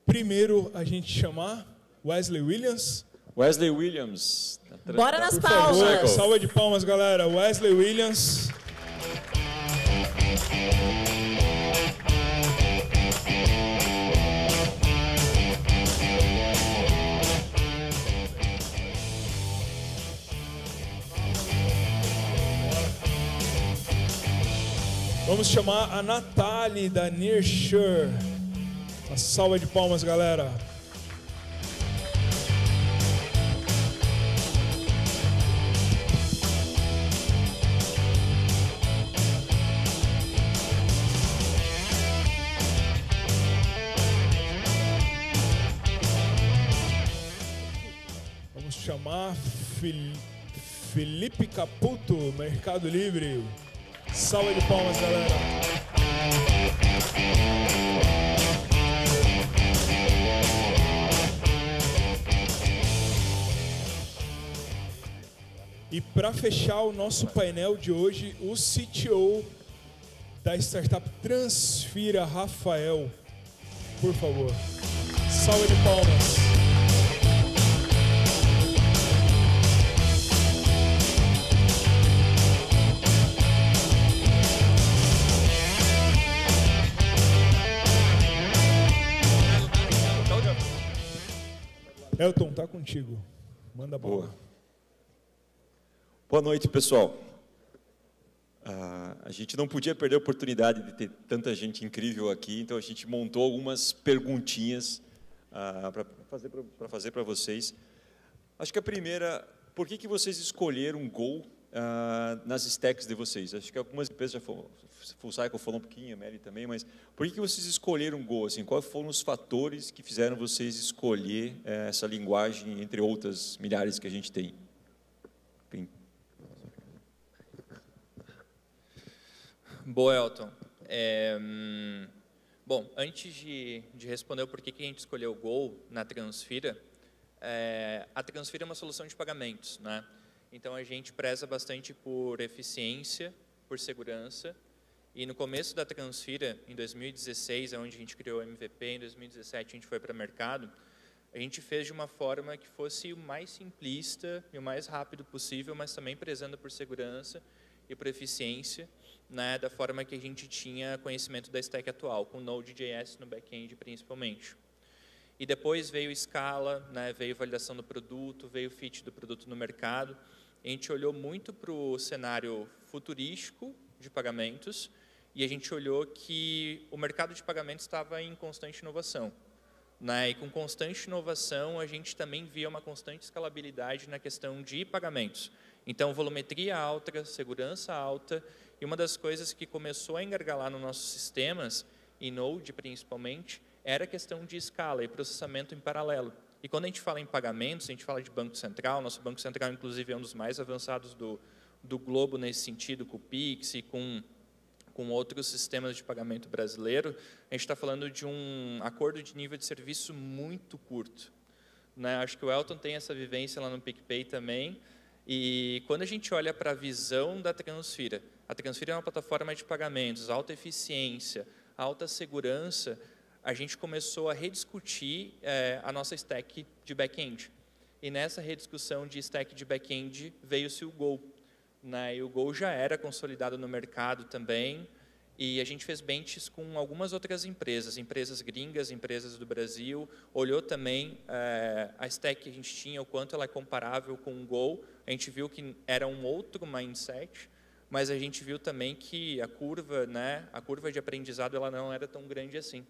primeiro a gente chamar Wesley Williams. Wesley Williams. Bora nas Por palmas. favor, salva de palmas, galera. Wesley Williams. Vamos chamar a Nathalie da Nearshore. Uma salva de palmas, galera. Vamos chamar Felipe Caputo, Mercado Livre. Salva de palmas, galera. E para fechar o nosso painel de hoje, o CTO da startup Transfira, Rafael. Por favor. Salva de palmas. Elton, tá contigo. Manda a bola. Boa noite, pessoal. A gente não podia perder a oportunidade de ter tanta gente incrível aqui, então a gente montou algumas perguntinhas para fazer para vocês. Acho que a primeira, por que vocês escolheram Go nas stacks de vocês? Acho que algumas empresas já foram, Full Cycle falou um pouquinho, a Meli também, mas por que vocês escolheram Go? Assim, quais foram os fatores que fizeram vocês escolher essa linguagem, entre outras milhares que a gente tem? Boa, Elton. Bom, antes de responder o porquê que a gente escolheu o Go na Transfira, a Transfira é uma solução de pagamentos, né? Então, a gente preza bastante por eficiência, por segurança. E no começo da Transfira, em 2016, é onde a gente criou o MVP, em 2017 a gente foi para o mercado, a gente fez de uma forma que fosse o mais simplista e o mais rápido possível, mas também prezando por segurança e por eficiência, né, da forma que a gente tinha conhecimento da stack atual, com Node.js no back-end principalmente. E depois veio escala, né, veio validação do produto, veio fit do produto no mercado. A gente olhou muito para o cenário futurístico de pagamentos e a gente olhou que o mercado de pagamentos estava em constante inovação, né? E com constante inovação, a gente também via uma constante escalabilidade na questão de pagamentos. Então, volumetria alta, segurança alta, e uma das coisas que começou a engargalar nos nossos sistemas, em Node principalmente, era a questão de escala e processamento em paralelo. E quando a gente fala em pagamentos, a gente fala de Banco Central, nosso Banco Central, inclusive, é um dos mais avançados do globo nesse sentido, com o Pix e com outros sistemas de pagamento brasileiro, a gente está falando de um acordo de nível de serviço muito curto, né? Acho que o Elton tem essa vivência lá no PicPay também, e quando a gente olha para a visão da Transfira, a Transfira é uma plataforma de pagamentos, alta eficiência, alta segurança, a gente começou a rediscutir a nossa stack de back-end. E nessa rediscussão de stack de back-end veio-se o Go, né? E o Go já era consolidado no mercado também, e a gente fez benches com algumas outras empresas gringas, empresas do Brasil, olhou também a stack que a gente tinha, o quanto ela é comparável com o Go, a gente viu que era um outro mindset, mas a gente viu também que a curva, né, a curva de aprendizado ela não era tão grande assim.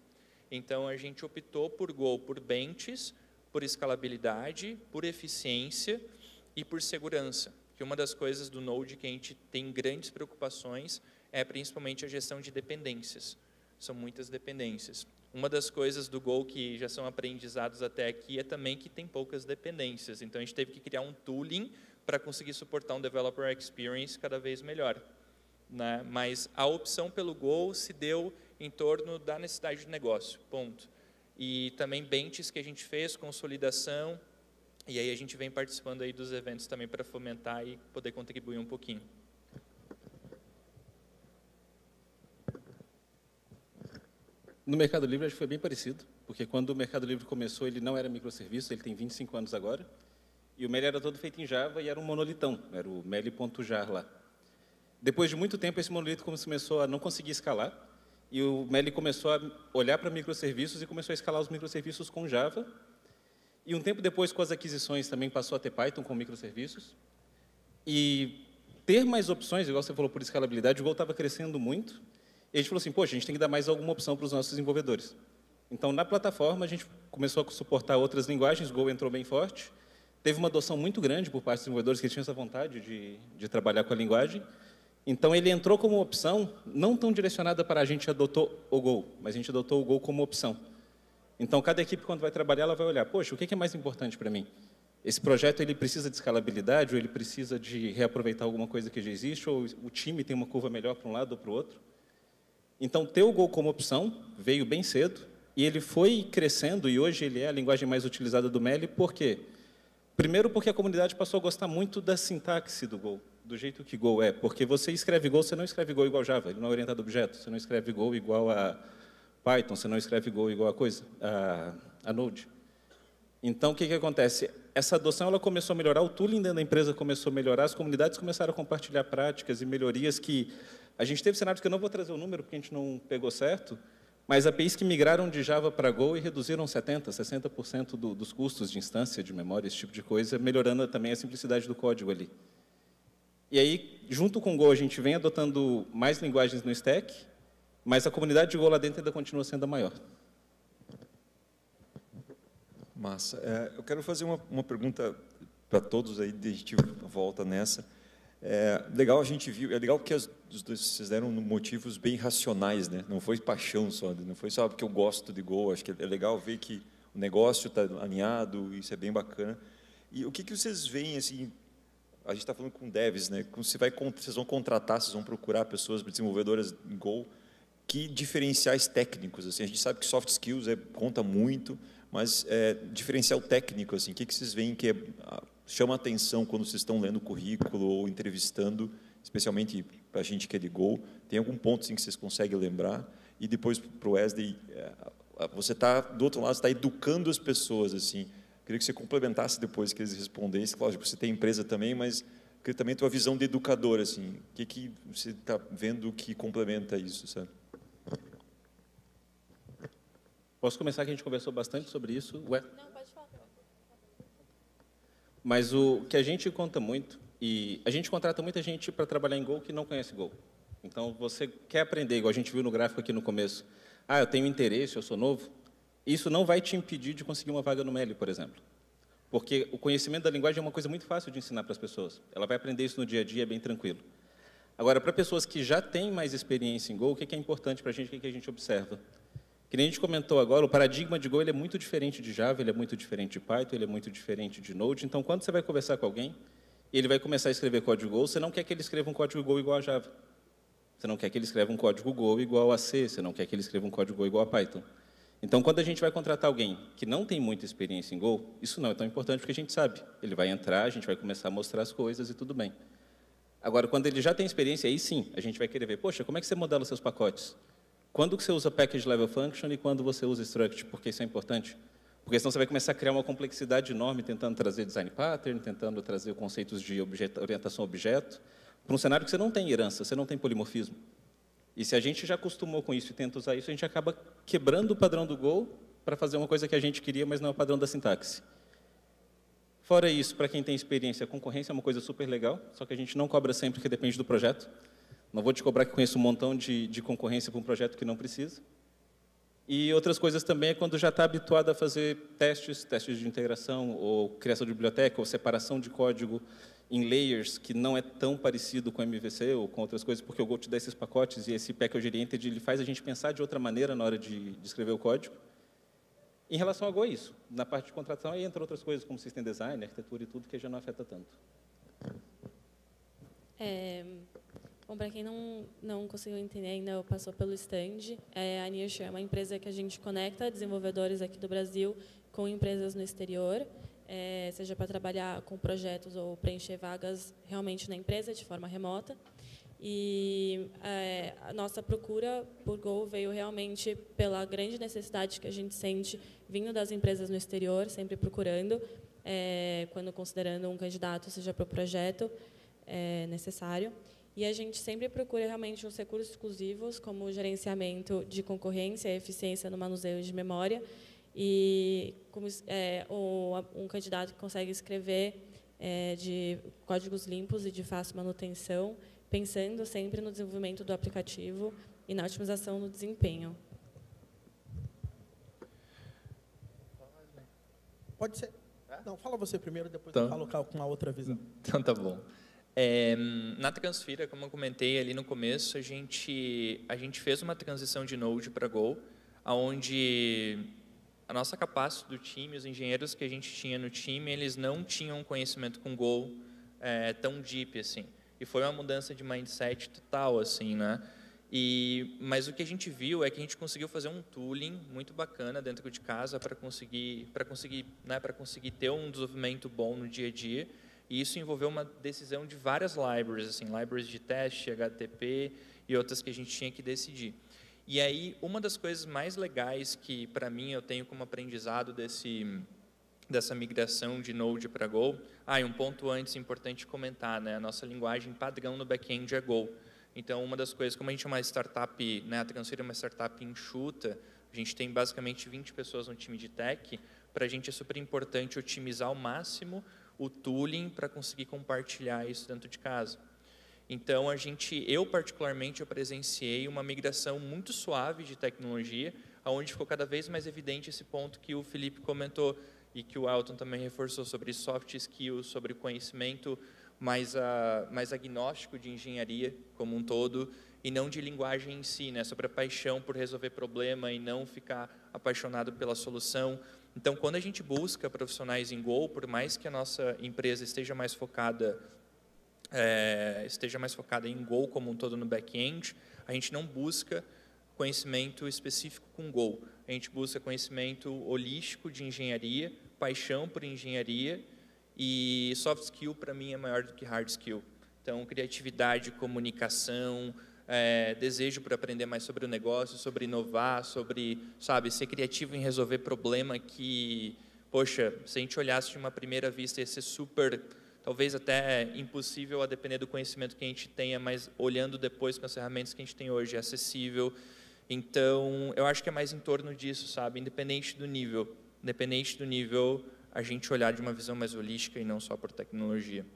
Então, a gente optou por Go, por benches, por escalabilidade, por eficiência e por segurança. Que uma das coisas do Node que a gente tem grandes preocupações é principalmente a gestão de dependências. São muitas dependências. Uma das coisas do Go que já são aprendizados até aqui é também que tem poucas dependências. Então, a gente teve que criar um tooling para conseguir suportar um developer experience cada vez melhor, né? Mas a opção pelo Go se deu em torno da necessidade de negócio, ponto. E também benches que a gente fez, consolidação, e aí a gente vem participando aí dos eventos também para fomentar e poder contribuir um pouquinho. No Mercado Livre acho que foi bem parecido. porque quando o Mercado Livre começou, ele não era microserviço, ele tem 25 anos agora, e o Meli era todo feito em Java e era um monolitão, era o Meli.jar lá. Depois de muito tempo, esse monolito começou a não conseguir escalar, e o Meli começou a olhar para microserviços e começou a escalar os microserviços com Java. E um tempo depois, com as aquisições, também passou a ter Python com microserviços. E ter mais opções, igual você falou, por escalabilidade, o Go estava crescendo muito. E a gente falou assim, poxa, a gente tem que dar mais alguma opção para os nossos desenvolvedores. Então, na plataforma, a gente começou a suportar outras linguagens, o Go entrou bem forte. Teve uma adoção muito grande por parte dos desenvolvedores que tinham essa vontade de trabalhar com a linguagem. Então, ele entrou como opção, não tão direcionada para a gente adotou o Go, mas a gente adotou o Go como opção. Então, cada equipe, quando vai trabalhar, ela vai olhar, poxa, o que é mais importante para mim? Esse projeto ele precisa de escalabilidade, ou ele precisa de reaproveitar alguma coisa que já existe, ou o time tem uma curva melhor para um lado ou para o outro? Então, ter o Go como opção veio bem cedo, e ele foi crescendo, e hoje ele é a linguagem mais utilizada do Meli, por quê? Primeiro, porque a comunidade passou a gostar muito da sintaxe do Go, do jeito que Go é. Porque você escreve Go, você não escreve Go igual Java, ele não é orientado a objeto. Você não escreve Go igual a Python, você não escreve Go igual a Node. Então, o que acontece? Essa adoção ela começou a melhorar, o tooling dentro da empresa começou a melhorar, as comunidades começaram a compartilhar práticas e melhorias que... A gente teve cenários que eu não vou trazer o número, porque a gente não pegou certo, mas APIs que migraram de Java para Go e reduziram 70%, 60% dos custos de instância, de memória, esse tipo de coisa, melhorando também a simplicidade do código ali. E aí, junto com o Go, a gente vem adotando mais linguagens no stack, mas a comunidade de Go lá dentro ainda continua sendo a maior. Massa. Eu quero fazer uma pergunta para todos aí, a gente volta nessa. Legal a gente viu, é legal porque vocês deram motivos bem racionais, né? Não foi paixão só, não foi só porque eu gosto de Go, acho que é legal ver que o negócio está alinhado, isso é bem bacana. E o que vocês veem, assim, a gente está falando com devs, né? Vocês vão contratar, vocês vão procurar pessoas desenvolvedoras em Go, que diferenciais técnicos, assim, a gente sabe que soft skills conta muito, mas diferencial técnico, assim, o que vocês veem que chama a atenção quando vocês estão lendo o currículo ou entrevistando, especialmente para a gente que é de Go? Tem algum ponto assim, que vocês conseguem lembrar? E depois, para o Wesley, você está, do outro lado, está educando as pessoas. Assim. Queria que você complementasse depois que eles respondessem. Lógico, você tem empresa também, mas queria também a tua visão de educador. Assim. O que você está vendo que complementa isso? Sabe? Posso começar, que a gente conversou bastante sobre isso? Não, pode falar. Mas o que a gente conta muito, e a gente contrata muita gente para trabalhar em Go que não conhece Go. Então, você quer aprender, igual a gente viu no gráfico aqui no começo. Eu tenho interesse, eu sou novo. Isso não vai te impedir de conseguir uma vaga no Meli, por exemplo. Porque o conhecimento da linguagem é uma coisa muito fácil de ensinar para as pessoas. Ela vai aprender isso no dia a dia, bem tranquilo. Agora, para pessoas que já têm mais experiência em Go, o que é importante para a gente, o que a gente observa? Que nem a gente comentou agora, o paradigma de Go ele é muito diferente de Java, ele é muito diferente de Python, ele é muito diferente de Node. Então, quando você vai conversar com alguém e ele vai começar a escrever código Go, você não quer que ele escreva um código Go igual a Java. Você não quer que ele escreva um código Go igual a C, você não quer que ele escreva um código Go igual a Python. Então, quando a gente vai contratar alguém que não tem muita experiência em Go, isso não é tão importante porque a gente sabe. Ele vai entrar, a gente vai começar a mostrar as coisas e tudo bem. Agora, quando ele já tem experiência, aí sim, a gente vai querer ver, poxa, como é que você modela os seus pacotes? Quando que você usa Package Level Function e quando você usa Struct? Porque isso é importante. Porque senão você vai começar a criar uma complexidade enorme tentando trazer design pattern, tentando trazer conceitos de orientação a objeto, para um cenário que você não tem herança, você não tem polimorfismo. E se a gente já acostumou com isso e tenta usar isso, a gente acaba quebrando o padrão do Go para fazer uma coisa que a gente queria, mas não é o padrão da sintaxe. Fora isso, para quem tem experiência, a concorrência é uma coisa super legal, só que a gente não cobra sempre, porque depende do projeto. Não vou te cobrar que conheço um montão de concorrência para um projeto que não precisa. E outras coisas também é quando já está habituado a fazer testes de integração, ou criação de biblioteca, ou separação de código em layers, que não é tão parecido com MVC ou com outras coisas, porque o Go te dá esses pacotes e esse package oriented ele faz a gente pensar de outra maneira na hora de escrever o código. Em relação ao Go é isso. Na parte de contratação aí entra outras coisas, como system design, arquitetura e tudo, que já não afeta tanto. Bom, para quem não conseguiu entender ainda, passou pelo stand, a Nearshore é uma empresa que a gente conecta desenvolvedores aqui do Brasil com empresas no exterior, seja para trabalhar com projetos ou preencher vagas realmente na empresa de forma remota. E a nossa procura por Go veio realmente pela grande necessidade que a gente sente vindo das empresas no exterior, sempre procurando, quando considerando um candidato, seja para o projeto necessário. E a gente sempre procura realmente os recursos exclusivos, como o gerenciamento de concorrência e eficiência no manuseio de memória, e como, um candidato que consegue escrever de códigos limpos e de fácil manutenção, pensando sempre no desenvolvimento do aplicativo e na otimização do desempenho. Pode ser. Não, fala você primeiro, depois eu falo com a outra visão. Então, tá bom. Na Transfira, como eu comentei ali no começo, a gente fez uma transição de Node para Go, onde a nossa capacidade do time, os engenheiros que a gente tinha no time, eles não tinham conhecimento com Go tão deep assim. E foi uma mudança de mindset total, assim, né? Mas o que a gente viu é que a gente conseguiu fazer um tooling muito bacana dentro de casa para conseguir ter um desenvolvimento bom no dia a dia. E isso envolveu uma decisão de várias libraries, assim, libraries de teste, HTTP e outras que a gente tinha que decidir. E aí, uma das coisas mais legais que, para mim, eu tenho como aprendizado dessa migração de Node para Go. E um ponto antes importante comentar, né? A nossa linguagem padrão no back-end é Go. Então, uma das coisas, como a gente é uma startup, né, a Transfira é uma startup enxuta, a gente tem basicamente 20 pessoas no time de tech, para a gente é super importante otimizar ao máximo o tooling para conseguir compartilhar isso dentro de casa. Então, eu particularmente, eu presenciei uma migração muito suave de tecnologia, onde ficou cada vez mais evidente esse ponto que o Felipe comentou, e que o Elton também reforçou sobre soft skills, sobre conhecimento mais agnóstico de engenharia como um todo, e não de linguagem em si, né? Sobre a paixão por resolver problema e não ficar apaixonado pela solução. Então, quando a gente busca profissionais em Go, por mais que a nossa empresa esteja mais focada em Go como um todo no back-end, a gente não busca conhecimento específico com Go. A gente busca conhecimento holístico de engenharia, paixão por engenharia, e soft skill, para mim, é maior do que hard skill. Então, criatividade, comunicação, desejo por aprender mais sobre o negócio, sobre inovar, sobre, ser criativo em resolver problema que, poxa, se a gente olhasse de uma primeira vista, ia ser super, talvez até impossível a depender do conhecimento que a gente tenha, mas olhando depois com as ferramentas que a gente tem hoje, é acessível. Então, eu acho que é mais em torno disso, independente do nível, a gente olhar de uma visão mais holística e não só por tecnologia.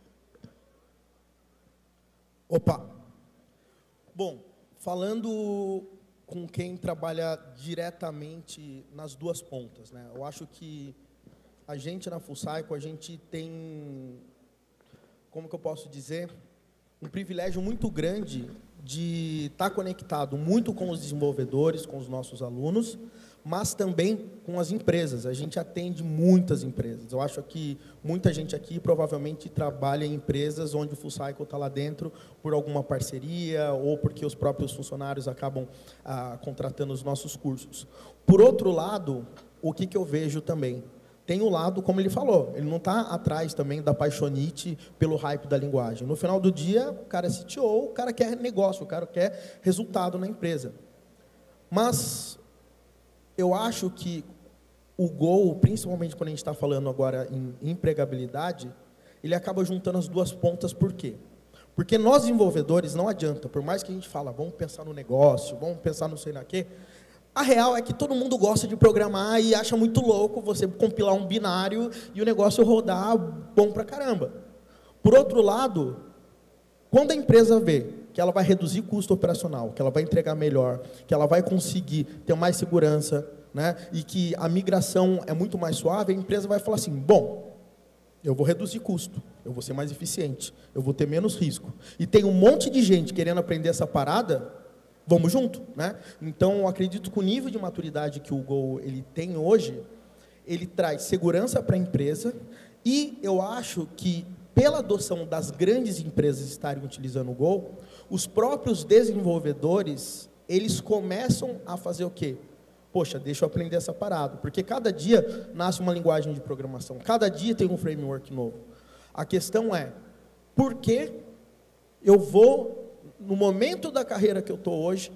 Opa! Bom, falando com quem trabalha diretamente nas duas pontas, né? Eu acho que a gente na Full Cycle, a gente tem, como que eu posso dizer, um privilégio muito grande de estar conectado muito com os desenvolvedores, com os nossos alunos, mas também com as empresas. A gente atende muitas empresas. Eu acho que muita gente aqui provavelmente trabalha em empresas onde o Full Cycle está lá dentro por alguma parceria ou porque os próprios funcionários acabam contratando os nossos cursos. Por outro lado, o que eu vejo também? Tem o lado, como ele falou, ele não está atrás também da paixonite pelo hype da linguagem. No final do dia, o cara é CTO, o cara quer negócio, o cara quer resultado na empresa. Mas eu acho que o Go, principalmente quando a gente está falando agora em empregabilidade, ele acaba juntando as duas pontas. Por quê? Porque nós, desenvolvedores, não adianta, por mais que a gente fala, vamos pensar no negócio, vamos pensar no sei lá o quê, a real é que todo mundo gosta de programar e acha muito louco você compilar um binário e o negócio rodar bom pra caramba. Por outro lado, quando a empresa vê que ela vai reduzir custo operacional, que ela vai entregar melhor, que ela vai conseguir ter mais segurança, né, e que a migração é muito mais suave, a empresa vai falar assim, bom, eu vou reduzir custo, eu vou ser mais eficiente, eu vou ter menos risco. E tem um monte de gente querendo aprender essa parada, vamos junto, né? Então, eu acredito que o nível de maturidade que o Go ele tem hoje, ele traz segurança para a empresa, e eu acho que, pela adoção das grandes empresas estarem utilizando o Go, os próprios desenvolvedores, eles começam a fazer o quê? Poxa, deixa eu aprender essa parada, porque cada dia nasce uma linguagem de programação, cada dia tem um framework novo. A questão é, por que eu vou no momento da carreira que eu estou hoje,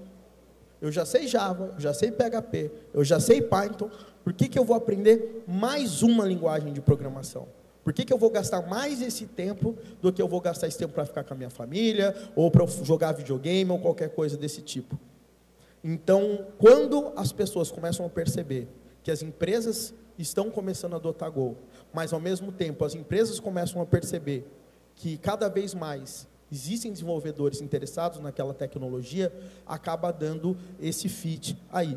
eu já sei Java, eu já sei PHP, eu já sei Python, por que eu vou aprender mais uma linguagem de programação? Por que eu vou gastar mais esse tempo do que eu vou gastar esse tempo para ficar com a minha família, ou para jogar videogame, ou qualquer coisa desse tipo? Então, quando as pessoas começam a perceber que as empresas estão começando a adotar Go, mas, ao mesmo tempo, as empresas começam a perceber que, cada vez mais, existem desenvolvedores interessados naquela tecnologia, acaba dando esse fit aí.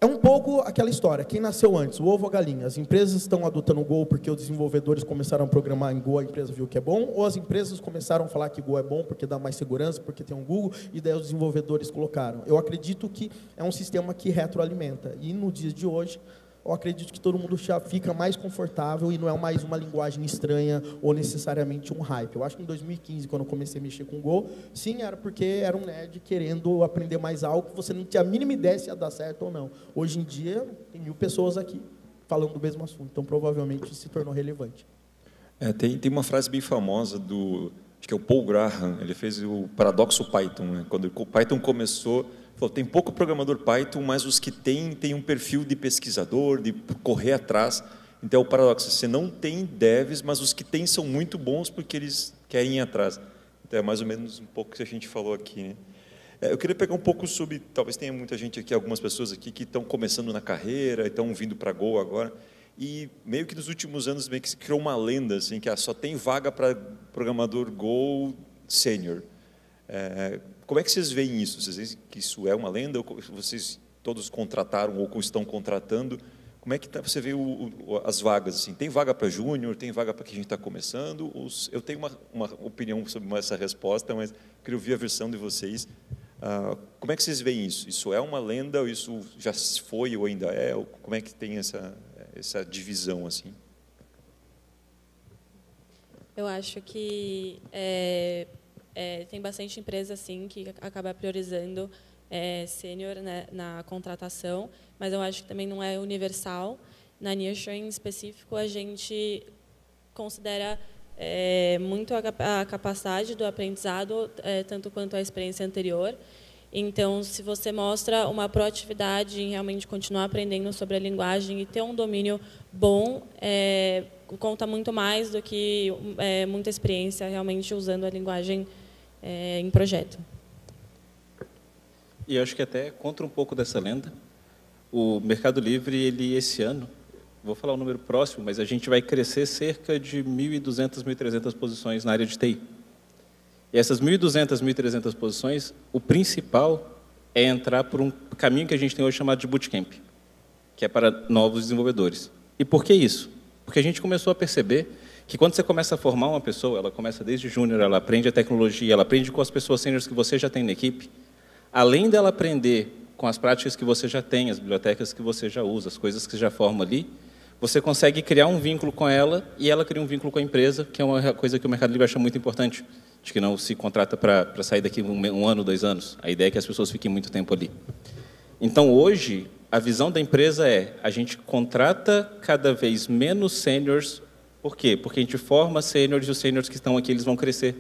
É um pouco aquela história, quem nasceu antes, o ovo ou a galinha? As empresas estão adotando o Go porque os desenvolvedores começaram a programar em Go, a empresa viu que é bom, ou as empresas começaram a falar que Go é bom porque dá mais segurança, porque tem um Google, e daí os desenvolvedores colocaram. Eu acredito que é um sistema que retroalimenta, e no dia de hoje, eu acredito que todo mundo já fica mais confortável e não é mais uma linguagem estranha ou necessariamente um hype. Eu acho que em 2015, quando eu comecei a mexer com Go, sim, era porque era um nerd querendo aprender mais algo que você não tinha a mínima ideia se ia dar certo ou não. Hoje em dia, tem 1000 pessoas aqui falando do mesmo assunto, então provavelmente isso se tornou relevante. Tem uma frase bem famosa acho que é o Paul Graham, ele fez o paradoxo Python, né? Quando o Python começou, falou, tem pouco programador Python, mas os que têm um perfil de pesquisador, de correr atrás. Então, é o paradoxo, você não tem devs, mas os que têm são muito bons porque eles querem ir atrás. Então, é mais ou menos um pouco o que a gente falou aqui, né? Eu queria pegar um pouco sobre, talvez tenha muita gente aqui, algumas pessoas aqui que estão começando na carreira, estão vindo para Go agora, e meio que nos últimos anos meio que se criou uma lenda, assim, que só tem vaga para programador Go sênior. Como é que vocês veem isso? Vocês veem que isso é uma lenda? Ou vocês todos contrataram ou estão contratando? Como é que você vê as vagas? Assim? Tem vaga para júnior? Tem vaga para quem a gente está começando? Eu tenho uma opinião sobre essa resposta, mas queria ouvir a versão de vocês. Como é que vocês veem isso? Isso é uma lenda ou isso já foi ou ainda é? Como é que tem essa divisão assim? Eu acho que tem bastante empresa assim que acaba priorizando sênior, né, na contratação, mas eu acho que também não é universal. Na Nearshoring, em específico, a gente considera muito a capacidade do aprendizado, tanto quanto a experiência anterior. Então, se você mostra uma proatividade em realmente continuar aprendendo sobre a linguagem e ter um domínio bom, conta muito mais do que muita experiência realmente usando a linguagem em projeto. E eu acho que até contra um pouco dessa lenda, o Mercado Livre, ele esse ano, vou falar um número próximo, mas a gente vai crescer cerca de 1.200, 1.300 posições na área de TI. E essas 1.200, 1.300 posições, o principal é entrar por um caminho que a gente tem hoje chamado de bootcamp, que é para novos desenvolvedores. E por que isso? Porque a gente começou a perceber que quando você começa a formar uma pessoa, ela começa desde júnior, ela aprende a tecnologia, ela aprende com as pessoas sêniores que você já tem na equipe, além dela aprender com as práticas que você já tem, as bibliotecas que você já usa, as coisas que você já forma ali, você consegue criar um vínculo com ela e ela cria um vínculo com a empresa, que é uma coisa que o Mercado Livre acha muito importante, de que não se contrata para sair daqui um ano, 2 anos. A ideia é que as pessoas fiquem muito tempo ali. Então, hoje, a visão da empresa a gente contrata cada vez menos sêniors. Por quê? Porque a gente forma sêniors e os sêniors que estão aqui, eles vão crescer.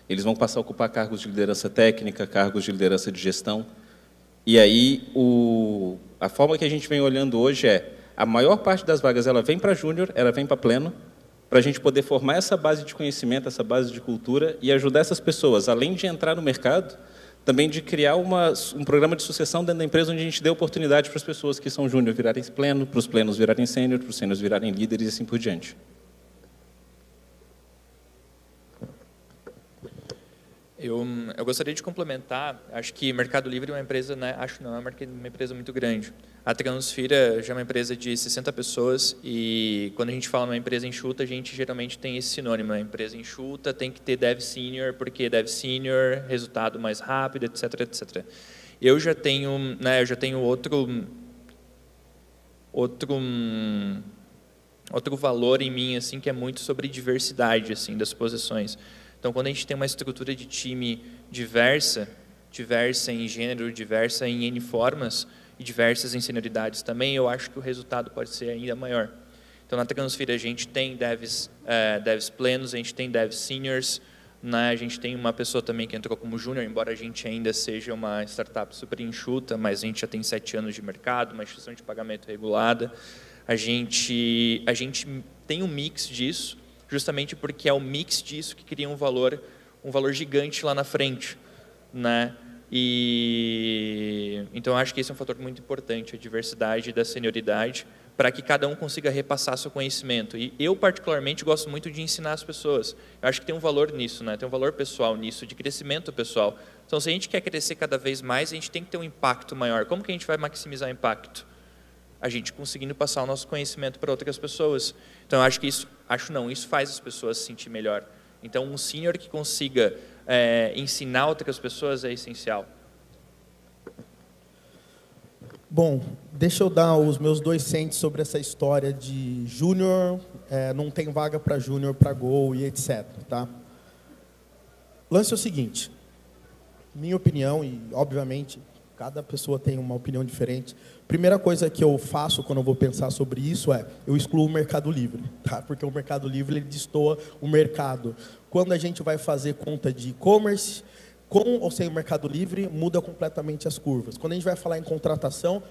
Eles vão passar a ocupar cargos de liderança técnica, cargos de liderança de gestão. E aí, a forma que a gente vem olhando hoje a maior parte das vagas ela vem para júnior, ela vem para pleno, para a gente poder formar essa base de conhecimento, essa base de cultura e ajudar essas pessoas, além de entrar no mercado, também de criar um programa de sucessão dentro da empresa onde a gente dê oportunidade para as pessoas que são júnior virarem pleno, para os plenos virarem sênior, para os sêniors virarem líderes e assim por diante. Eu gostaria de complementar, acho que Mercado Livre é uma empresa, né, uma empresa muito grande. A Transfira já é uma empresa de 60 pessoas e quando a gente fala uma empresa enxuta, a gente geralmente tem esse sinônimo. A empresa enxuta tem que ter Dev Senior, porque Dev Senior, resultado mais rápido, etc, etc. Eu já tenho outro valor em mim, assim, que é muito sobre diversidade, assim, das posições. Então, quando a gente tem uma estrutura de time diversa em gênero, diversa em N formas e diversas em senioridades também, eu acho que o resultado pode ser ainda maior. Então, na Transfira, a gente tem devs plenos, a gente tem devs seniors, né? A gente tem uma pessoa também que entrou como júnior, embora a gente ainda seja uma startup super enxuta, mas a gente já tem 7 anos de mercado, uma instituição de pagamento regulada. A gente tem um mix disso, justamente porque é o mix disso que cria um valor gigante lá na frente, né? E então eu acho que esse é um fator muito importante, a diversidade da senioridade, para que cada um consiga repassar seu conhecimento. E eu particularmente gosto muito de ensinar as pessoas. Eu acho que tem um valor nisso, né? Tem um valor pessoal nisso, de crescimento pessoal. Então, se a gente quer crescer cada vez mais, a gente tem que ter um impacto maior. Como que a gente vai maximizar o impacto? A gente conseguindo passar o nosso conhecimento para outras pessoas. Então, eu acho que isso faz as pessoas se sentir melhor. Então, um sênior que consiga ensinar outras pessoas é essencial. Bom, deixa eu dar os meus 2 cents sobre essa história de júnior, não tem vaga para júnior, para Gol e etc. Tá? O lance é o seguinte, minha opinião, e obviamente cada pessoa tem uma opinião diferente. Primeira coisa que eu faço quando eu vou pensar sobre isso eu excluo o Mercado Livre, tá? Porque o Mercado Livre ele destoa o mercado. Quando a gente vai fazer conta de e-commerce, com ou sem o Mercado Livre, muda completamente as curvas. Quando a gente vai falar em contratação,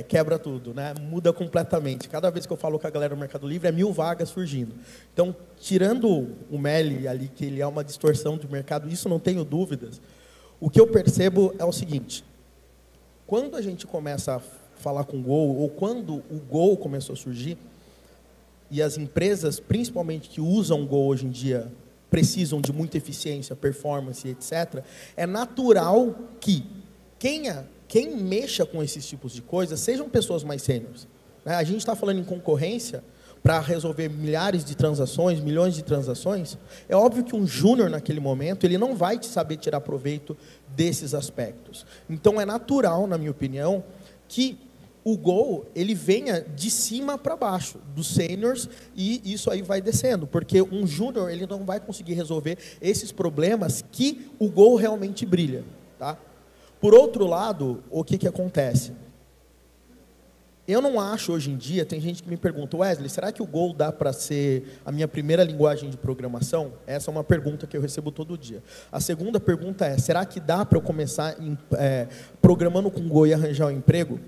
quebra tudo, né? Muda completamente. Cada vez que eu falo com a galera do Mercado Livre, 1000 vagas surgindo. Então, tirando o Meli ali, que ele é uma distorção do mercado, isso não tenho dúvidas, o que eu percebo é o seguinte, quando a gente começa a falar com o Gol, ou quando o Gol começou a surgir, e as empresas, principalmente que usam o Gol hoje em dia, precisam de muita eficiência, performance, etc., é natural que quem mexa com esses tipos de coisas sejam pessoas mais sêniores. A gente está falando em concorrência para resolver milhares de transações, milhões de transações. É óbvio que um júnior, naquele momento, ele não vai saber tirar proveito desses aspectos. Então, é natural, na minha opinião, que o Gol ele venha de cima para baixo, dos sêniors, e isso aí vai descendo, porque um júnior ele não vai conseguir resolver esses problemas que o Gol realmente brilha. Tá? Por outro lado, o que acontece? Eu não acho hoje em dia, tem gente que me pergunta, Wesley, será que o Gol dá para ser a minha primeira linguagem de programação? Essa é uma pergunta que eu recebo todo dia. A segunda pergunta é, será que dá para eu começar programando com Gol e arranjar um emprego?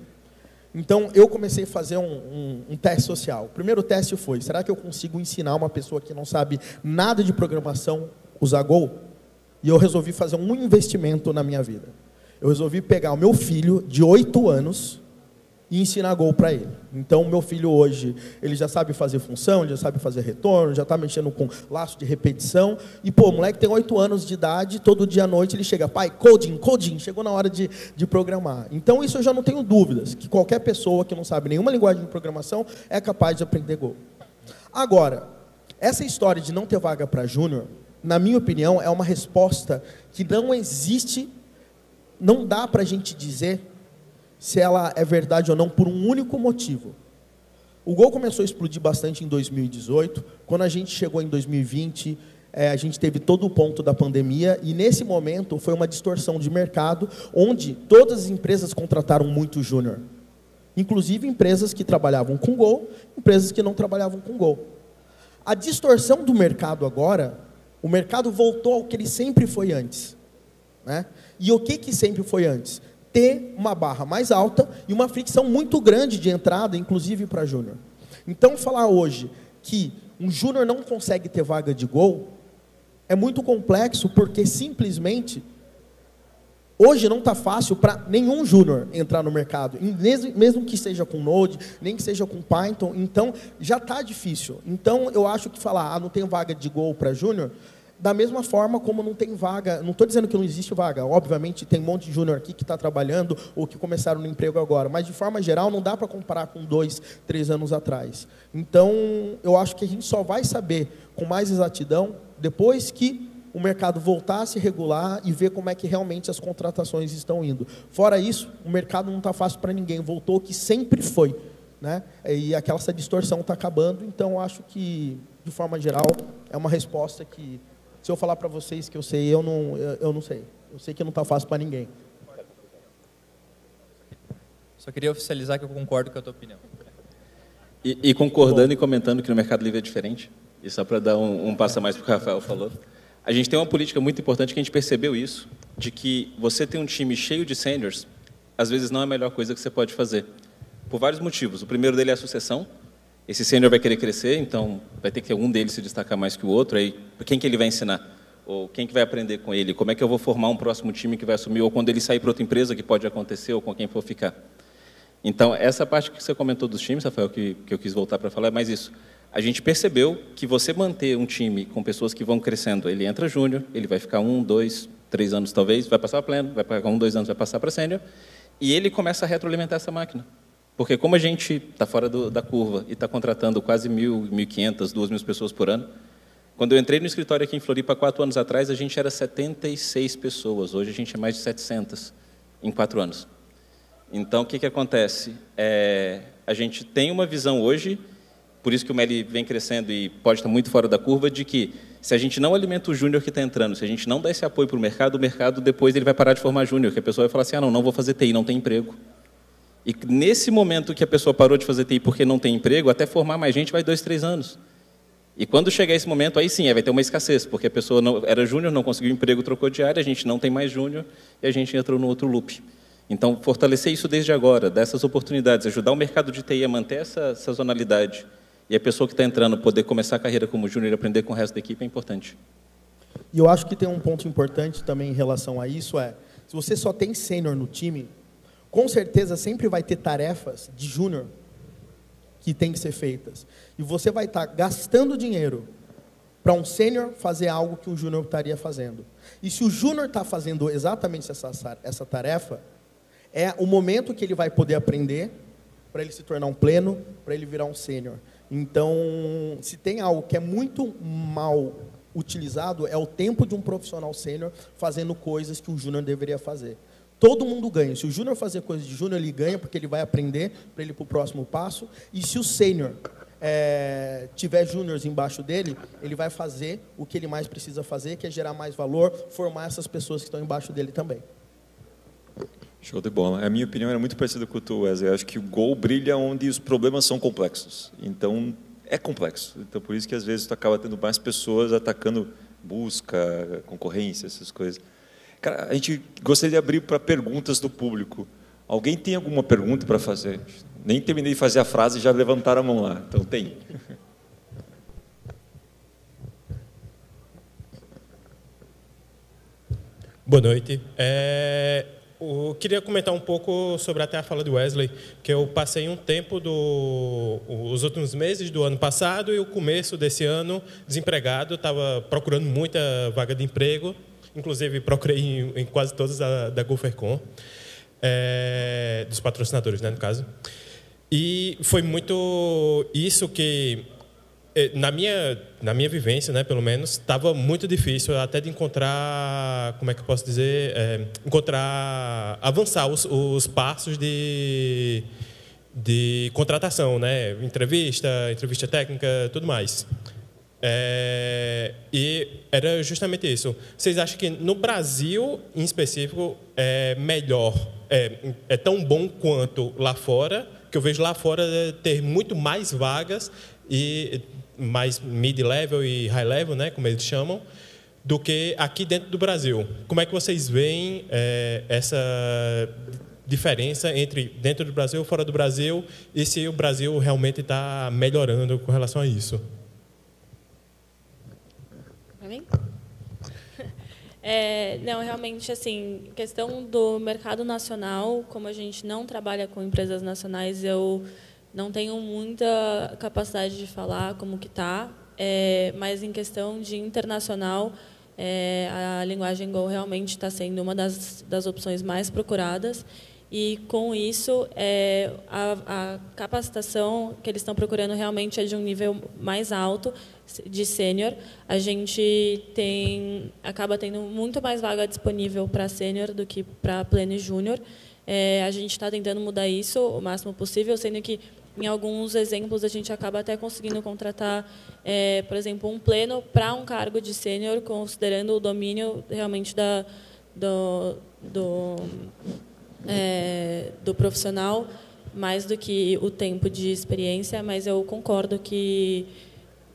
Então, eu comecei a fazer um teste social. O primeiro teste foi, será que eu consigo ensinar uma pessoa que não sabe nada de programação usar Gol? E eu resolvi fazer um investimento na minha vida. Eu resolvi pegar o meu filho de 8 anos e ensinar Gol para ele. Então, o meu filho hoje, ele já sabe fazer função, ele já sabe fazer retorno, já está mexendo com laço de repetição. E, pô, o moleque tem 8 anos de idade, todo dia à noite ele chega, pai, coding, chegou na hora de programar. Então, isso eu já não tenho dúvidas, que qualquer pessoa que não sabe nenhuma linguagem de programação é capaz de aprender Gol. Agora, essa história de não ter vaga para júnior, na minha opinião, é uma resposta que não existe, não dá para a gente dizer se ela é verdade ou não, por um único motivo. O Gol começou a explodir bastante em 2018, quando a gente chegou em 2020, a gente teve todo o ponto da pandemia, e nesse momento foi uma distorção de mercado, onde todas as empresas contrataram muito júnior. Inclusive empresas que trabalhavam com Gol, empresas que não trabalhavam com Gol. A distorção do mercado agora, o mercado voltou ao que ele sempre foi antes. Né? E o que sempre foi antes? Ter uma barra mais alta e uma fricção muito grande de entrada, inclusive para júnior. Então, falar hoje que um júnior não consegue ter vaga de Gol é muito complexo, porque simplesmente hoje não está fácil para nenhum júnior entrar no mercado, mesmo que seja com Node, nem que seja com Python, então já está difícil. Então, eu acho que falar, não tem vaga de Gol para júnior, da mesma forma como não tem vaga, não estou dizendo que não existe vaga, obviamente tem um monte de júnior aqui que está trabalhando ou que começaram no emprego agora, mas de forma geral não dá para comparar com 2, 3 anos atrás. Então, eu acho que a gente só vai saber com mais exatidão depois que o mercado voltar a se regular e ver como é que realmente as contratações estão indo. Fora isso, o mercado não está fácil para ninguém, voltou o que sempre foi. Né? E essa distorção está acabando, então eu acho que, de forma geral, é uma resposta que, se eu falar para vocês que eu sei, eu não sei. Eu sei que não está fácil para ninguém. Só queria oficializar que eu concordo com a tua opinião. E concordando e comentando que no Mercado Livre é diferente, e só para dar um passo a mais para o que o Rafael falou, A gente tem uma política muito importante que a gente percebeu isso, de que você ter um time cheio de seniors, às vezes não é a melhor coisa que você pode fazer, por vários motivos. O primeiro dele é a sucessão. Esse sênior vai querer crescer, então vai ter que algum deles se destacar mais que o outro. Aí, quem que ele vai ensinar? Ou quem que vai aprender com ele? Como é que eu vou formar um próximo time que vai assumir? Ou quando ele sair para outra empresa, que pode acontecer, ou com quem for ficar. Então, essa parte que você comentou dos times, Rafael, que eu quis voltar para falar, é mais isso. A gente percebeu que você manter um time com pessoas que vão crescendo, ele entra júnior, ele vai ficar 1, 2, 3 anos talvez, vai passar para pleno, vai ficar 1, 2 anos, vai passar para sênior, e ele começa a retroalimentar essa máquina. Porque como a gente está fora da curva e está contratando quase 1.000, 1.500, 2.000 pessoas por ano, quando eu entrei no escritório aqui em Floripa 4 anos atrás, a gente era 76 pessoas. Hoje a gente é mais de 700 em 4 anos. Então, o que acontece? A gente tem uma visão hoje, por isso que o MELI vem crescendo e pode estar muito fora da curva, de que se a gente não alimenta o júnior que está entrando, se a gente não dá esse apoio para o mercado depois ele vai parar de formar júnior, que a pessoa vai falar assim, não vou fazer TI, não tem emprego. E nesse momento que a pessoa parou de fazer TI porque não tem emprego, até formar mais gente vai 2, 3 anos. E quando chegar esse momento, aí sim, vai ter uma escassez, porque a pessoa era júnior, não conseguiu emprego, trocou de área, a gente não tem mais júnior e a gente entrou no outro loop. Então, fortalecer isso desde agora, dar essas oportunidades, ajudar o mercado de TI a manter essa sazonalidade e a pessoa que está entrando poder começar a carreira como júnior e aprender com o resto da equipe é importante. E eu acho que tem um ponto importante também em relação a isso, se você só tem sênior no time, com certeza sempre vai ter tarefas de júnior que tem que ser feitas. E você vai estar gastando dinheiro para um sênior fazer algo que um júnior estaria fazendo. E se o júnior está fazendo exatamente essa tarefa, é o momento que ele vai poder aprender para ele se tornar um pleno, para ele virar um sênior. Então, se tem algo que é muito mal utilizado, é o tempo de um profissional sênior fazendo coisas que um júnior deveria fazer. Todo mundo ganha. Se o júnior fazer coisas de júnior, ele ganha, porque ele vai aprender para ele ir para o próximo passo. E se o sênior tiver júniors embaixo dele, ele vai fazer o que ele mais precisa fazer, que é gerar mais valor, formar essas pessoas que estão embaixo dele também. Show de bola. A minha opinião era muito parecida com o teu, Wesley. Eu acho que o Go brilha onde os problemas são complexos. Então, é complexo. Então, por isso que, às vezes, tu acaba tendo mais pessoas atacando busca, concorrência, essas coisas. Cara, a gente gostaria de abrir para perguntas do público. Alguém tem alguma pergunta para fazer? Nem terminei de fazer a frase e já levantaram a mão lá. Então, tem. Boa noite. Eu queria comentar um pouco sobre até a fala do Wesley, que eu passei um tempo os últimos meses do ano passado e o começo desse ano desempregado, estava procurando muita vaga de emprego, inclusive procurei em quase todas da GoFercom, dos patrocinadores, né, no caso. E foi muito isso que, na minha vivência, né, pelo menos, estava muito difícil até de encontrar, como é que eu posso dizer, avançar os passos de contratação, né, entrevista técnica, tudo mais. E era justamente isso. Vocês acham que no Brasil, em específico, é melhor, é tão bom quanto lá fora, que eu vejo lá fora ter muito mais vagas e mais mid-level e high-level, né, como eles chamam, do que aqui dentro do Brasil. Como é que vocês veem essa diferença entre dentro do Brasil e fora do Brasil, e se o Brasil realmente está melhorando com relação a isso? Para mim? Não, realmente, assim, questão do mercado nacional, como a gente não trabalha com empresas nacionais, eu não tenho muita capacidade de falar como que está, mas em questão de internacional, a linguagem Go realmente está sendo uma das opções mais procuradas. E, com isso, a capacitação que eles estão procurando realmente é de um nível mais alto, de sênior. A gente acaba tendo muito mais vaga disponível para sênior do que para pleno e júnior. A gente está tentando mudar isso o máximo possível, sendo que, em alguns exemplos, a gente acaba até conseguindo contratar, por exemplo, um pleno para um cargo de sênior, considerando o domínio realmente do profissional, mais do que o tempo de experiência, mas eu concordo que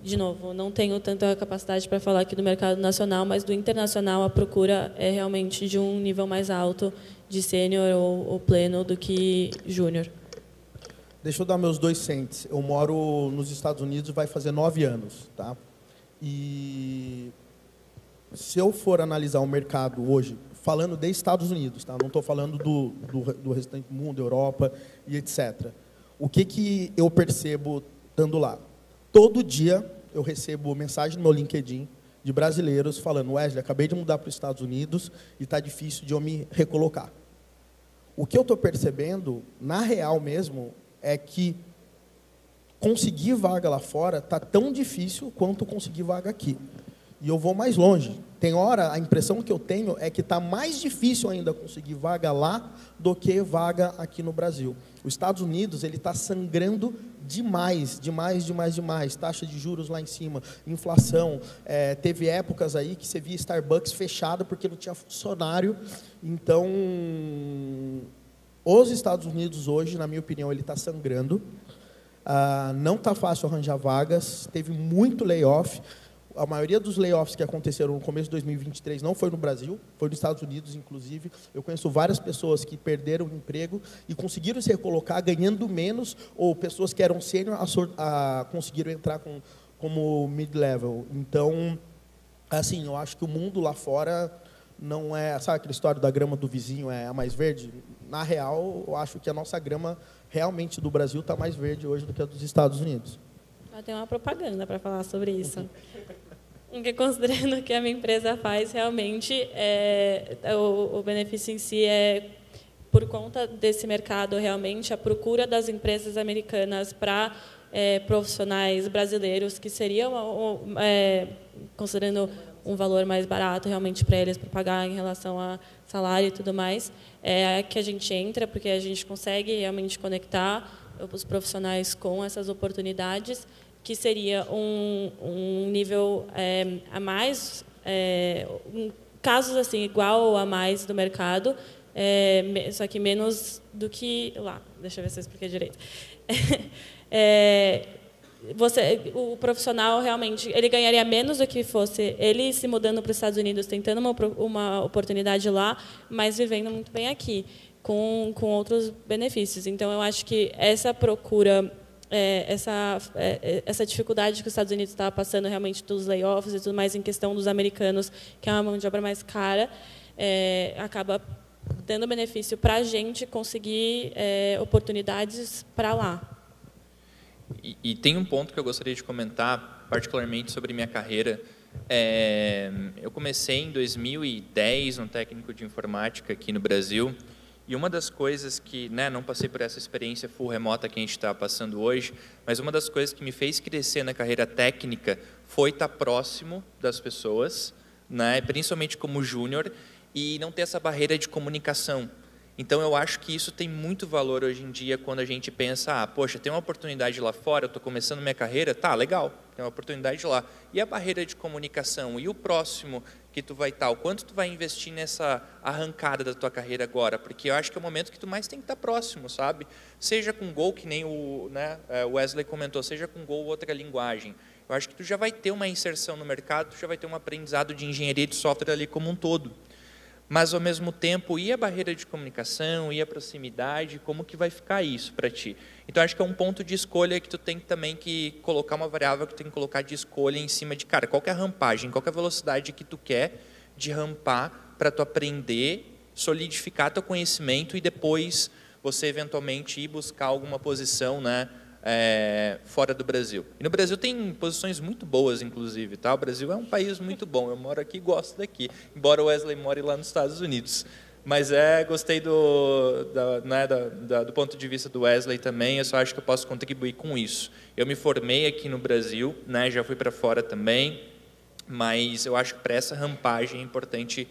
de novo, não tenho tanta capacidade para falar aqui do mercado nacional, mas do internacional a procura é realmente de um nível mais alto de sênior ou pleno do que júnior. Deixa eu dar meus 2 cents. Eu moro nos Estados Unidos, vai fazer 9 anos, tá? E se eu for analisar o mercado hoje, falando de Estados Unidos, tá? Não estou falando do restante do mundo, Europa e etc. O que eu percebo estando lá? Todo dia eu recebo mensagem no meu LinkedIn de brasileiros falando: Wesley, acabei de mudar para os Estados Unidos e está difícil de eu me recolocar. O que eu estou percebendo, na real mesmo, é que conseguir vaga lá fora está tão difícil quanto conseguir vaga aqui. E eu vou mais longe. Tem hora, a impressão que eu tenho é que está mais difícil ainda conseguir vaga lá do que vaga aqui no Brasil. Os Estados Unidos ele está sangrando demais, demais, demais, demais. Taxa de juros lá em cima, inflação. Teve épocas aí que você via Starbucks fechada porque não tinha funcionário. Então, os Estados Unidos hoje, na minha opinião, ele está sangrando. Não está fácil arranjar vagas. Teve muito layoff. A maioria dos layoffs que aconteceram no começo de 2023 não foi no Brasil, foi nos Estados Unidos, inclusive. Eu conheço várias pessoas que perderam o emprego e conseguiram se recolocar ganhando menos, ou pessoas que eram sênior conseguiram entrar como mid-level. Então, assim, eu acho que o mundo lá fora não é... Sabe aquela história da grama do vizinho é a mais verde? Na real, eu acho que a nossa grama realmente do Brasil está mais verde hoje do que a dos Estados Unidos. Tem uma propaganda para falar sobre isso. Porque, considerando o que a minha empresa faz, realmente, o benefício em si é, por conta desse mercado, realmente, a procura das empresas americanas para profissionais brasileiros, que seriam, considerando um valor mais barato, realmente, para eles, para pagar em relação a salário e tudo mais, é que a gente entra, porque a gente consegue realmente conectar os profissionais com essas oportunidades, que seria um nível a mais, casos assim igual ou a mais do mercado, só que menos do que lá. Deixa eu ver se eu expliquei direito. O profissional realmente ele ganharia menos do que fosse ele se mudando para os Estados Unidos, tentando uma oportunidade lá, mas vivendo muito bem aqui, com outros benefícios. Então, eu acho que essa procura, essa dificuldade que os Estados Unidos estava passando realmente dos layoffs e tudo mais em questão dos americanos, que é uma mão de obra mais cara, acaba dando benefício para a gente conseguir oportunidades para lá. E tem um ponto que eu gostaria de comentar, particularmente sobre minha carreira. Eu comecei em 2010 no técnico de informática aqui no Brasil, e uma das coisas que, não passei por essa experiência full remota que a gente está passando hoje, mas uma das coisas que me fez crescer na carreira técnica foi estar próximo das pessoas, principalmente como júnior, e não ter essa barreira de comunicação. Então, eu acho que isso tem muito valor hoje em dia quando a gente pensa, poxa, tem uma oportunidade lá fora, eu estou começando minha carreira, tá, legal, tem uma oportunidade lá. E a barreira de comunicação? E o próximo que tu vai estar? O quanto tu vai investir nessa arrancada da tua carreira agora? Porque eu acho que é o momento que tu mais tem que estar próximo, sabe? Seja com Go, que nem o Wesley comentou, seja com Go ou outra linguagem. Eu acho que tu já vai ter uma inserção no mercado, tu já vai ter um aprendizado de engenharia de software ali como um todo. Mas, ao mesmo tempo, e a barreira de comunicação, e a proximidade, como que vai ficar isso para ti? Então, acho que é um ponto de escolha que tu tem também que colocar uma variável que tu tem que colocar de escolha em cima de, cara, qual que é a rampagem, qual que é a velocidade que tu quer de rampar para tu aprender, solidificar teu conhecimento e depois você, eventualmente, ir buscar alguma posição, fora do Brasil. E no Brasil tem posições muito boas, inclusive, tá? O Brasil é um país muito bom. Eu moro aqui e gosto daqui, embora o Wesley more lá nos Estados Unidos. Mas gostei do ponto de vista do Wesley também. Eu só acho que eu posso contribuir com isso. Eu me formei aqui no Brasil, já fui para fora também, mas eu acho que para essa rampagem é importante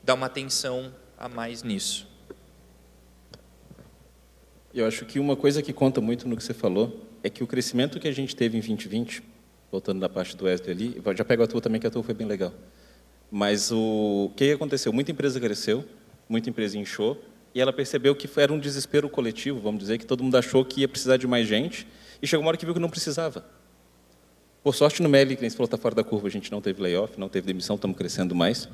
dar uma atenção a mais nisso. Eu acho que uma coisa que conta muito no que você falou é que o crescimento que a gente teve em 2020, voltando da parte do Wesley ali, já pego a tua também, que a tua foi bem legal. Mas o que aconteceu? Muita empresa cresceu, muita empresa inchou, e ela percebeu que era um desespero coletivo, vamos dizer, que todo mundo achou que ia precisar de mais gente, e chegou uma hora que viu que não precisava. Por sorte, no Meli, que nem você falou, está fora da curva, a gente não teve layoff, não teve demissão, estamos crescendo mais.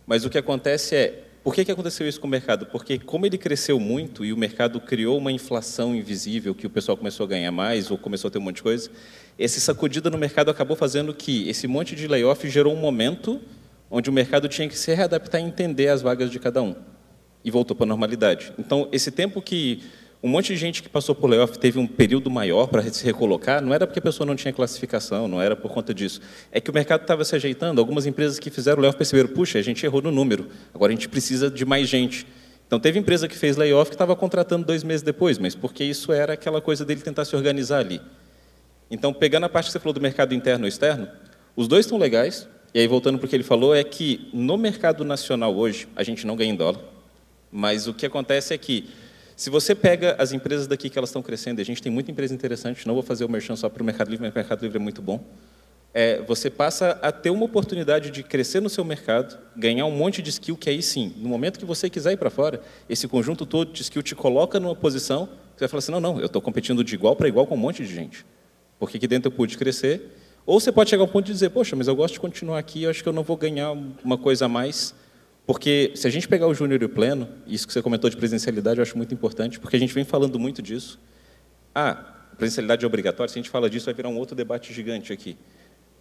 Mas o que acontece é, por que aconteceu isso com o mercado? Porque como ele cresceu muito e o mercado criou uma inflação invisível, que o pessoal começou a ganhar mais ou começou a ter um monte de coisa, essa sacudida no mercado acabou fazendo que esse monte de layoff gerou um momento onde o mercado tinha que se readaptar e entender as vagas de cada um. E voltou para a normalidade. Então, esse tempo que um monte de gente que passou por layoff teve um período maior para se recolocar, não era porque a pessoa não tinha classificação, não era por conta disso. É que o mercado estava se ajeitando. Algumas empresas que fizeram layoff perceberam, puxa, a gente errou no número, agora a gente precisa de mais gente. Então, teve empresa que fez layoff que estava contratando 2 meses depois, mas porque isso era aquela coisa dele tentar se organizar ali. Então, pegando a parte que você falou do mercado interno e externo, os dois estão legais, e aí, voltando para o que ele falou, é que no mercado nacional hoje, a gente não ganha em dólar, mas o que acontece é que, se você pega as empresas daqui que elas estão crescendo, e a gente tem muita empresa interessante, não vou fazer o merchan só para o Mercado Livre, mas o Mercado Livre é muito bom, você passa a ter uma oportunidade de crescer no seu mercado, ganhar um monte de skill, que aí sim, no momento que você quiser ir para fora, esse conjunto todo de skill te coloca numa posição, você vai falar assim, não, eu estou competindo de igual para igual com um monte de gente, porque aqui dentro eu pude crescer, ou você pode chegar ao ponto de dizer, poxa, mas eu gosto de continuar aqui, eu acho que eu não vou ganhar uma coisa a mais. Porque se a gente pegar o júnior e o pleno, isso que você comentou de presencialidade eu acho muito importante, porque a gente vem falando muito disso. Presencialidade é obrigatória, se a gente fala disso vai virar um outro debate gigante aqui.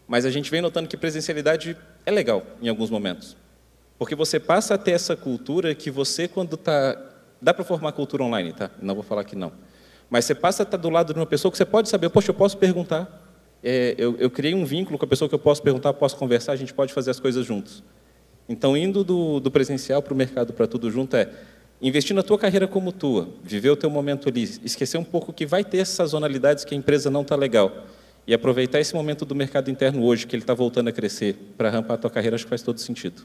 Mas a gente vem notando que presencialidade é legal em alguns momentos. Porque você passa a ter essa cultura que você, quando está... Dá para formar cultura online, tá? Não vou falar que não. Mas você passa a estar do lado de uma pessoa que você pode saber, poxa, eu posso perguntar. Eu criei um vínculo com a pessoa que eu posso perguntar, posso conversar, a gente pode fazer as coisas juntos. Então, indo do presencial para o mercado, para tudo junto, investir na tua carreira como tua, viver o teu momento ali, esquecer um pouco que vai ter essas sazonalidades que a empresa não está legal, e aproveitar esse momento do mercado interno hoje, que ele está voltando a crescer, para rampar a tua carreira, acho que faz todo sentido.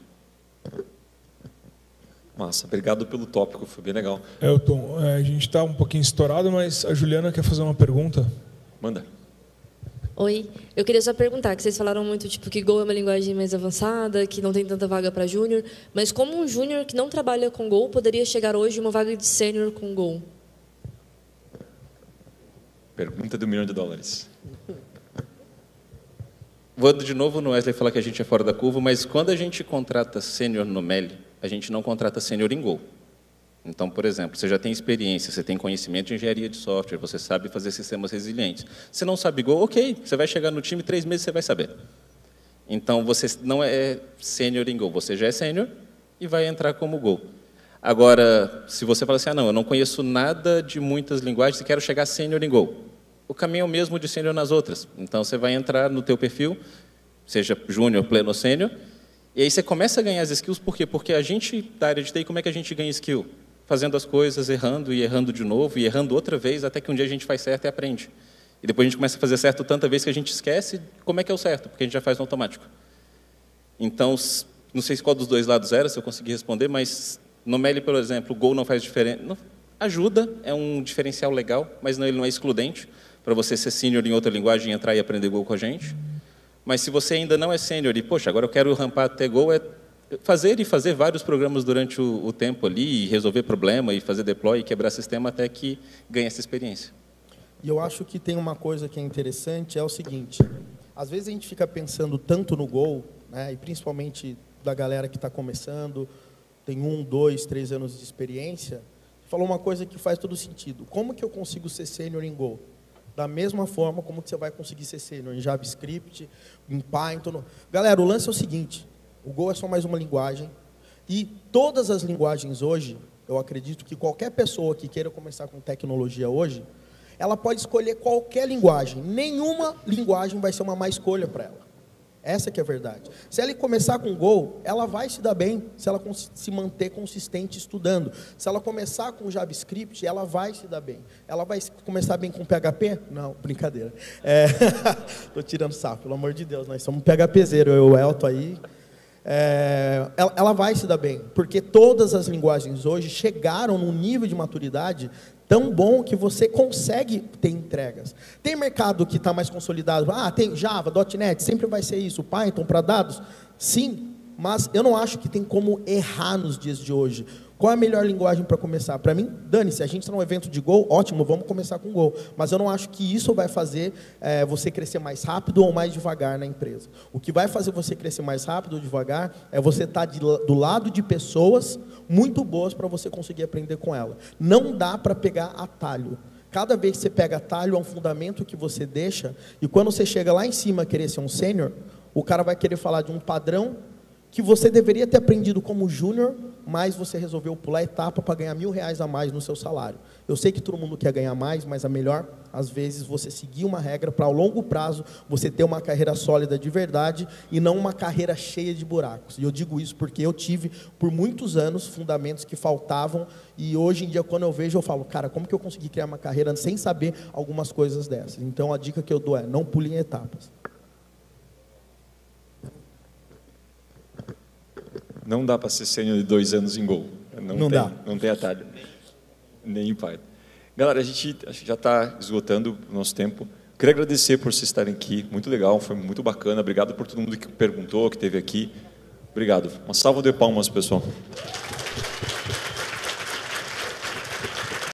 Massa, obrigado pelo tópico, foi bem legal. Elton, a gente está um pouquinho estourado, mas a Juliana quer fazer uma pergunta. Manda. Oi, eu queria só perguntar, que vocês falaram muito que Go é uma linguagem mais avançada, que não tem tanta vaga para júnior, mas como um júnior que não trabalha com Go poderia chegar hoje uma vaga de sênior com Go? Pergunta do $1 milhão. Vou de novo no Wesley falar que a gente é fora da curva, mas quando a gente contrata sênior no Meli, a gente não contrata sênior em Go. Então, por exemplo, você já tem experiência, você tem conhecimento de engenharia de software, você sabe fazer sistemas resilientes. Você não sabe Go, ok, você vai chegar no time, 3 meses você vai saber. Então, você não é sênior em Go, você já é sênior e vai entrar como Go. Agora, se você fala assim, não, eu não conheço nada de muitas linguagens e quero chegar sênior em Go, o caminho é o mesmo de sênior nas outras. Então, você vai entrar no teu perfil, seja júnior, pleno ou sênior, e aí você começa a ganhar as skills, por quê? Porque a gente, da área de TI, como é que a gente ganha skill? Fazendo as coisas, errando e errando de novo, e errando outra vez, até que um dia a gente faz certo e aprende. E depois a gente começa a fazer certo tanta vez que a gente esquece como é que é o certo, porque a gente já faz no automático. Então, não sei qual dos dois lados era, se eu conseguir responder, mas no Meli, por exemplo, o Go não faz diferença. Ajuda, é um diferencial legal, mas ele não é excludente para você ser sênior em outra linguagem e entrar e aprender Go com a gente. Mas se você ainda não é sênior e, poxa, agora eu quero rampar até Go, fazer vários programas durante o tempo ali, e resolver problema, e fazer deploy, e quebrar sistema até que ganhe essa experiência. E eu acho que tem uma coisa que é interessante, é o seguinte, às vezes a gente fica pensando tanto no Go, né, e principalmente da galera que está começando, tem 1, 2, 3 anos de experiência, falou uma coisa que faz todo sentido. Como que eu consigo ser sênior em Go? Da mesma forma como que você vai conseguir ser sênior em JavaScript, em Python. Galera, o lance é o seguinte, o Go é só mais uma linguagem, e todas as linguagens hoje, eu acredito que qualquer pessoa que queira começar com tecnologia hoje, ela pode escolher qualquer linguagem. Nenhuma linguagem vai ser uma má escolha para ela. Essa que é a verdade. Se ela começar com Go, ela vai se dar bem se ela se manter consistente estudando. Se ela começar com JavaScript, ela vai se dar bem. Ela vai começar bem com PHP? Não, brincadeira. Estou tirando sarro, pelo amor de Deus. Nós somos PHPzero, eu e o Elton aí. Ela vai se dar bem, porque todas as linguagens hoje chegaram num nível de maturidade tão bom que você consegue ter entregas. Tem mercado que está mais consolidado, tem Java, .NET, sempre vai ser isso, Python para dados? Sim, Mas eu não acho que tem como errar nos dias de hoje. Qual é a melhor linguagem para começar? Para mim, dane-se, a gente está num evento de Go, ótimo, vamos começar com Go. Mas eu não acho que isso vai fazer você crescer mais rápido ou mais devagar na empresa. O que vai fazer você crescer mais rápido ou devagar é você estar do lado de pessoas muito boas para você conseguir aprender com ela. Não dá para pegar atalho. Cada vez que você pega atalho, é um fundamento que você deixa, e quando você chega lá em cima a querer ser um sênior, o cara vai querer falar de um padrão que você deveria ter aprendido como júnior, mas você resolveu pular a etapa para ganhar R$1.000 a mais no seu salário. Eu sei que todo mundo quer ganhar mais, mas é melhor, às vezes, você seguir uma regra para, ao longo prazo, você ter uma carreira sólida de verdade e não uma carreira cheia de buracos. E eu digo isso porque eu tive, por muitos anos, fundamentos que faltavam, e hoje em dia, quando eu vejo, eu falo, cara, como que eu consegui criar uma carreira sem saber algumas coisas dessas? Então, a dica que eu dou é, não pule em etapas. Não dá para ser sênior de 2 anos em Go. Não dá. Não tem atalho. Nem em Python. Galera, a gente já está esgotando o nosso tempo. Queria agradecer por vocês estarem aqui. Muito legal, foi muito bacana. Obrigado por todo mundo que perguntou, que esteve aqui. Obrigado. Uma salva de palmas, pessoal.